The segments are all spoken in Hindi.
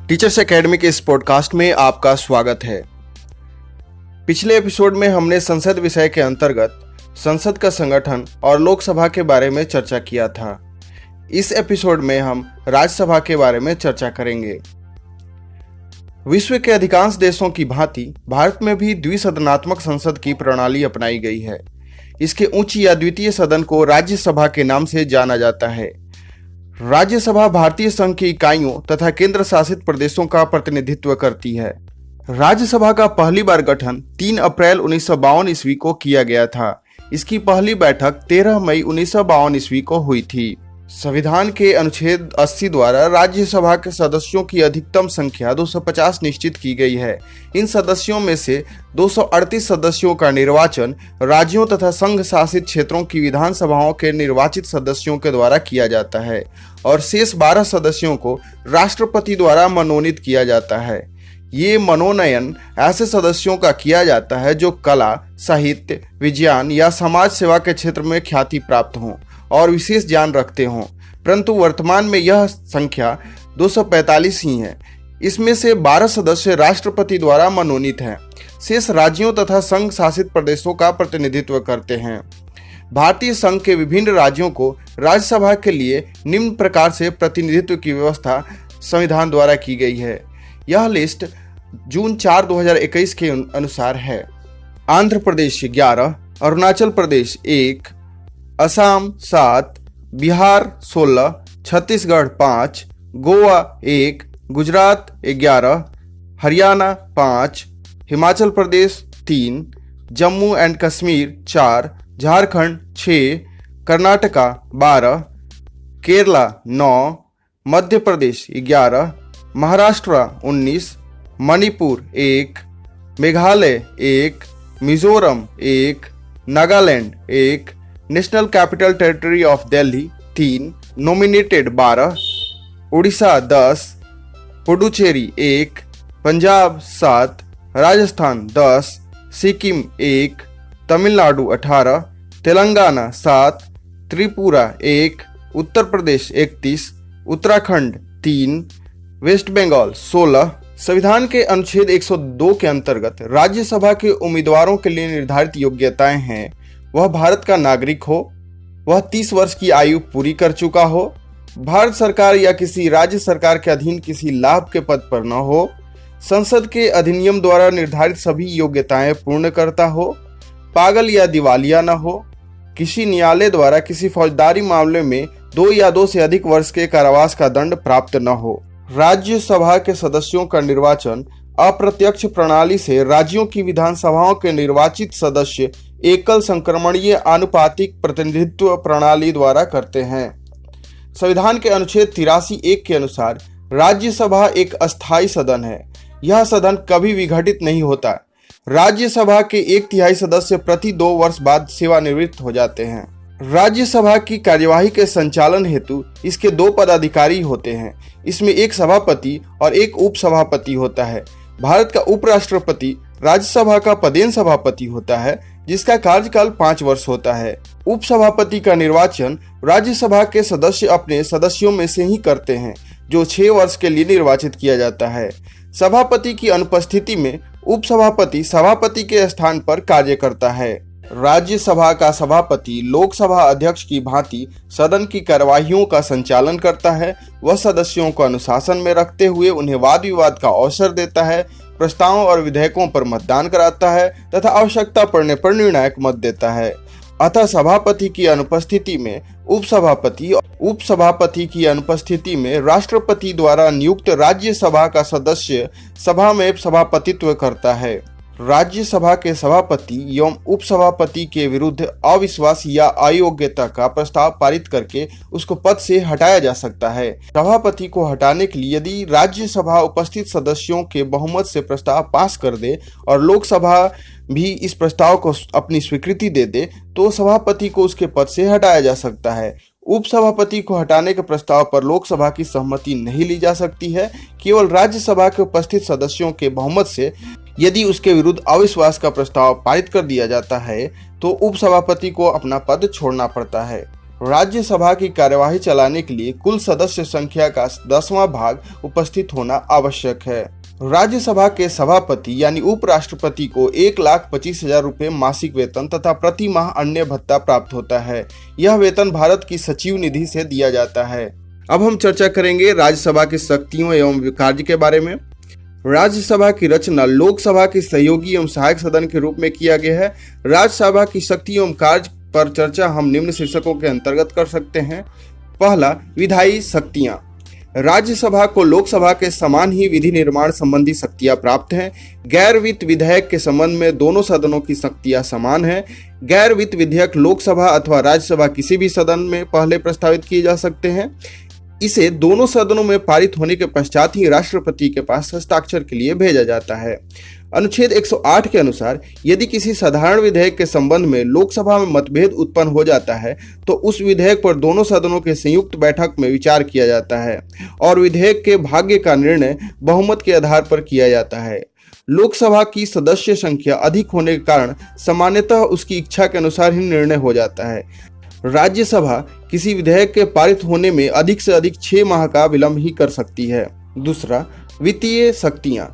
टीचर्स एकेडमी के इस पॉडकास्ट में आपका स्वागत है। पिछले एपिसोड में हमने संसद विषय के अंतर्गत संसद का संगठन और लोकसभा के बारे में चर्चा किया था। इस एपिसोड में हम राज्यसभा के बारे में चर्चा करेंगे। विश्व के अधिकांश देशों की भांति भारत में भी द्विसदनात्मक संसद की प्रणाली अपनाई गई है। इसके उच्च या द्वितीय सदन को राज्यसभा के नाम से जाना जाता है। राज्यसभा भारतीय संघ की इकाइयों तथा केंद्र शासित प्रदेशों का प्रतिनिधित्व करती है। राज्यसभा का पहली बार गठन 3 अप्रैल 1952 ईस्वी को किया गया था। इसकी पहली बैठक 13 मई 1952 ईस्वी को हुई थी। संविधान के अनुच्छेद 80 द्वारा राज्यसभा के सदस्यों की अधिकतम संख्या 250 निश्चित की गई है। इन सदस्यों में से 238 सदस्यों का निर्वाचन राज्यों तथा संघ शासित क्षेत्रों की विधानसभाओं के निर्वाचित सदस्यों के द्वारा किया जाता है और शेष 12 सदस्यों को राष्ट्रपति द्वारा मनोनीत किया जाता है। ये मनोनयन ऐसे सदस्यों का किया जाता है जो कला, साहित्य, विज्ञान या समाज सेवा के क्षेत्र में ख्याति प्राप्त हों और विशेष ज्ञान रखते हों, परंतु वर्तमान में यह संख्या 245 ही है। इसमें से 12 सदस्य राष्ट्रपति द्वारा मनोनीत हैं। शेष राज्यों तथा संघ शासित प्रदेशों का प्रतिनिधित्व करते हैं। भारतीय संघ के विभिन्न राज्यों को राज्यसभा के लिए निम्न प्रकार से प्रतिनिधित्व की व्यवस्था संविधान द्वारा की गई है। यह लिस्ट जून 4, 2021 के अनुसार है। Andhra Pradesh 11, Arunachal Pradesh 1, Assam 7, Bihar 16, Chhattisgarh 5, Goa 1, Gujarat 11, Haryana 5, Himachal Pradesh 3, Jammu and Kashmir 4, Jharkhand 6, Karnataka 12, Kerala 9, Madhya Pradesh 11, Maharashtra 19, Manipur 1, Meghalaya 1, Mizoram 1, Nagaland 1, national capital territory of Delhi 3, nominated 12, Orissa 10, Puducherry 1, Punjab 7, Rajasthan 10, Sikkim 1, Tamil Nadu 18, Telangana 7, Tripura 1, Uttar Pradesh 31, Uttarakhand 3, waste Bengal 16। संविधान के अनुच्छेद 102 के अंतर्गत राज्यसभा के उम्मीदवारों के लिए निर्धारित योग्यताएं हैं। वह भारत का नागरिक हो, वह 30 वर्ष की आयु पूरी कर चुका हो, भारत सरकार या किसी राज्य सरकार के अधीन किसी लाभ के पद पर न हो, संसद के अधिनियम द्वारा निर्धारित सभी योग्यताएं पूर्ण करता हो, पागल या दिवालिया न हो, किसी न्यायालय द्वारा किसी फौजदारी मामले में 2 या 2 से अधिक वर्ष के कारावास का दंड प्राप्त न हो। राज्यसभा के सदस्यों का निर्वाचन अप्रत्यक्ष प्रणाली से राज्यों की विधानसभाओं के निर्वाचित सदस्य एकल संक्रमणीय आनुपातिक प्रतिनिधित्व प्रणाली द्वारा करते हैं। संविधान के अनुच्छेद 83(1) के अनुसार राज्यसभा एक अस्थायी सदन है। यह सदन कभी विघटित नहीं होता। राज्यसभा के 1/3 सदस्य प्रति 2 वर्ष बाद सेवानिवृत्त हो जाते हैं। राज्यसभा की कार्यवाही के संचालन हेतु इसके 2 पदाधिकारी होते हैं। इसमें एक सभापति और एक उपसभापति होता है। भारत का उपराष्ट्रपति राज्यसभा का पदेन सभापति होता है, जिसका कार्यकाल 5 वर्ष होता है। उपसभापति का निर्वाचन राज्यसभा के सदस्य अपने सदस्यों में से ही करते हैं, जो 6 वर्ष के लिए निर्वाचित किया जाता है। सभापति की अनुपस्थिति में उपसभापति सभापति के स्थान पर कार्य करता है। राज्यसभा का सभापति लोकसभा अध्यक्ष की भांति सदन की कार्यवाहियों का संचालन करता है। वह सदस्यों को अनुशासन में रखते हुए उन्हें वाद विवाद का अवसर देता है, प्रस्तावों और विधेयकों पर मतदान कराता है तथा आवश्यकता पड़ने पर निर्णायक मत देता है। अतः सभापति की अनुपस्थिति में उपसभापति की अनुपस्थिति में राष्ट्रपति द्वारा नियुक्त राज्यसभा का सदस्य सभा में सभापतित्व करता है। राज्यसभा के सभापति एवं उपसभापति के विरुद्ध अविश्वास या अयोग्यता का प्रस्ताव पारित करके उसको पद से हटाया जा सकता है। सभापति को हटाने के लिए यदि राज्यसभा उपस्थित सदस्यों के बहुमत से प्रस्ताव पास कर दे और लोकसभा भी इस प्रस्ताव को अपनी स्वीकृति दे दे तो सभापति को उसके पद से हटाया जा सकता है। उपसभापति को हटाने के प्रस्ताव पर लोकसभा की सहमति नहीं ली जा सकती है। केवल राज्यसभा के उपस्थित सदस्यों के बहुमत से यदि उसके विरुद्ध अविश्वास का प्रस्ताव पारित कर दिया जाता है तो उपसभापति को अपना पद छोड़ना पड़ता है। राज्यसभा की कार्यवाही चलाने के लिए कुल सदस्य संख्या का 10वां भाग उपस्थित होना आवश्यक है। राज्यसभा के सभापति यानी उपराष्ट्रपति को 1,25,000 रुपये मासिक वेतन तथा प्रति माह अन्य भत्ता प्राप्त होता है। यह वेतन भारत की सचिव निधि से दिया जाता है। अब हम चर्चा करेंगे राज्यसभा की शक्तियों एवं कार्य के बारे में। राज्यसभा की रचना लोकसभा की सहयोगी एवं सहायक सदन के रूप में किया गया है। राज्यसभा की शक्ति एवं कार्य पर चर्चा हम निम्न शीर्षकों के अंतर्गत कर सकते हैं। पहला, विधायी शक्तियां। राज्यसभा को लोकसभा के समान ही विधि निर्माण संबंधी शक्तियां प्राप्त हैं। गैर वित्त विधेयक के संबंध में दोनों सदनों की शक्तियां समान हैं। गैर वित्त विधेयक लोकसभा अथवा राज्यसभा किसी भी सदन में पहले प्रस्तावित किए जा सकते हैं। इसे दोनों सदनों में पारित होने के पश्चात ही राष्ट्रपति के पास हस्ताक्षर के लिए भेजा जाता है। अनुच्छेद 108 के अनुसार यदि किसी साधारण विधेयक के संबंध में लोकसभा में मतभेद उत्पन्न हो जाता है तो उस विधेयक पर दोनों सदनों के संयुक्त बैठक में विचार किया जाता है और विधेयक के भाग्य का निर्णय बहुमत के आधार पर किया जाता है। लोकसभा की सदस्य संख्या अधिक होने के कारण सामान्यतः उसकी इच्छा के अनुसार ही निर्णय हो जाता है। राज्यसभा किसी विधेयक के पारित होने में अधिक से अधिक 6 माह का विलंब ही कर सकती है। दूसरा, वित्तीय शक्तियां।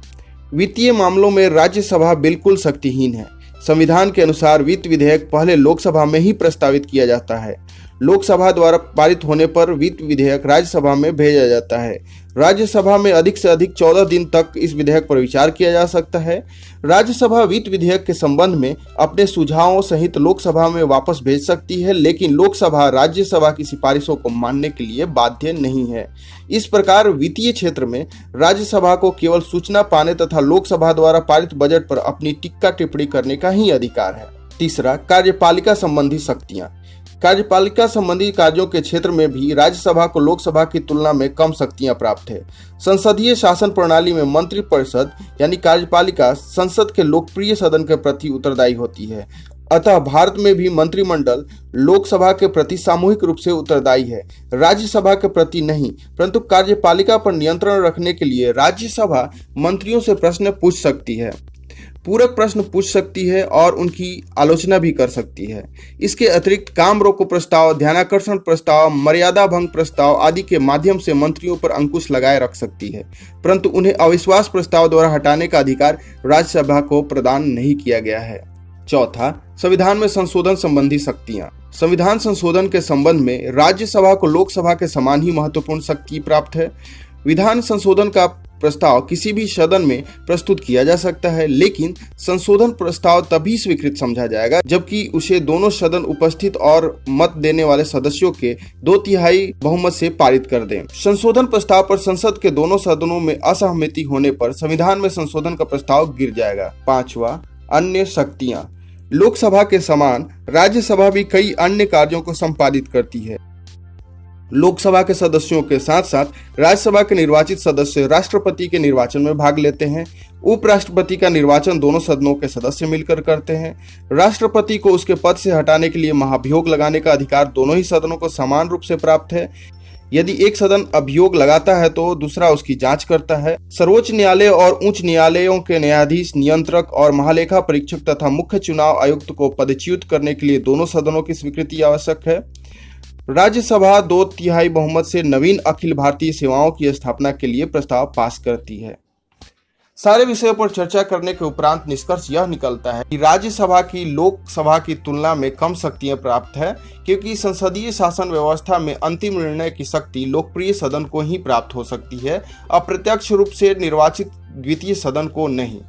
वित्तीय मामलों में राज्यसभा बिल्कुल शक्तिहीन है। संविधान के अनुसार वित्त विधेयक पहले लोकसभा में ही प्रस्तावित किया जाता है। लोकसभा द्वारा पारित होने पर वित्त विधेयक राज्यसभा में भेजा जाता है। राज्यसभा में अधिक से अधिक 14 दिन तक इस विधेयक पर विचार किया जा सकता है। राज्यसभा वित्त विधेयक के संबंध में अपने सुझावों सहित लोकसभा में वापस भेज सकती है, लेकिन लोकसभा राज्यसभा की सिफारिशों को मानने के लिए बाध्य नहीं है। इस प्रकार वित्तीय क्षेत्र में राज्यसभा को केवल सूचना पाने तथा लोकसभा द्वारा पारित बजट पर अपनी टिक्का टिप्पणी करने का ही अधिकार है। तीसरा, कार्यपालिका संबंधी शक्तियां। कार्यपालिका संबंधी कार्यों के क्षेत्र में भी राज्यसभा को लोकसभा की तुलना में कम शक्तियां प्राप्त है। संसदीय शासन प्रणाली में मंत्रिपरिषद यानी कार्यपालिका संसद के लोकप्रिय सदन के प्रति उत्तरदायी होती है। अतः भारत में भी मंत्रिमंडल लोकसभा के प्रति सामूहिक रूप से उत्तरदायी है, राज्यसभा के प्रति नहीं। परंतु कार्यपालिका पर नियंत्रण रखने के लिए राज्यसभा मंत्रियों से प्रश्न पूछ सकती है, पूरक प्रश्न पूछ सकती है और उनकी आलोचना भी कर सकती है। इसके अतिरिक्त काम रोको प्रस्ताव, ध्यानाकर्षण प्रस्ताव, मर्यादा भंग प्रस्ताव आदि के माध्यम से मंत्रियों पर अंकुश लगाए रख सकती है, परंतु उन्हें अविश्वास प्रस्ताव द्वारा हटाने का अधिकार राज्यसभा को प्रदान नहीं किया गया है। चौथा, संविधान में संशोधन संबंधी शक्तियां। संविधान संशोधन के संबंध में राज्यसभा को लोकसभा के समान ही महत्वपूर्ण शक्ति प्राप्त है। विधान संशोधन का प्रस्ताव किसी भी सदन में प्रस्तुत किया जा सकता है, लेकिन संशोधन प्रस्ताव तभी स्वीकृत समझा जाएगा जबकि उसे दोनों सदन उपस्थित और मत देने वाले सदस्यों के 2/3 बहुमत से पारित कर दें। संशोधन प्रस्ताव पर संसद के दोनों सदनों में असहमति होने पर संविधान में संशोधन का प्रस्ताव गिर जाएगा। पांचवा, अन्य शक्तियां। लोकसभा के समान राज्यसभा भी कई अन्य कार्यों को संपादित करती है। लोकसभा के सदस्यों के साथ साथ राज्यसभा के निर्वाचित सदस्य राष्ट्रपति के निर्वाचन में भाग लेते हैं। उपराष्ट्रपति का निर्वाचन दोनों सदनों के सदस्य मिलकर करते हैं। राष्ट्रपति को उसके पद से हटाने के लिए महाभियोग लगाने का अधिकार दोनों ही सदनों को समान रूप से प्राप्त है। यदि एक सदन अभियोग लगाता है तो दूसरा उसकी जांच करता है। सर्वोच्च न्यायालय और उच्च न्यायालयों के न्यायाधीश, नियंत्रक और महालेखा परीक्षक तथा मुख्य चुनाव आयुक्त को पदच्युत करने के लिए दोनों सदनों की स्वीकृति आवश्यक है। राज्यसभा 2/3 बहुमत से नवीन अखिल भारतीय सेवाओं की स्थापना के लिए प्रस्ताव पास करती है। सारे विषयों पर चर्चा करने के उपरांत निष्कर्ष यह निकलता है कि राज्यसभा की लोकसभा की तुलना में कम शक्तियां प्राप्त है, क्योंकि संसदीय शासन व्यवस्था में अंतिम निर्णय की शक्ति लोकप्रिय सदन को ही प्राप्त हो सकती है, अप्रत्यक्ष रूप से निर्वाचित द्वितीय सदन को नहीं।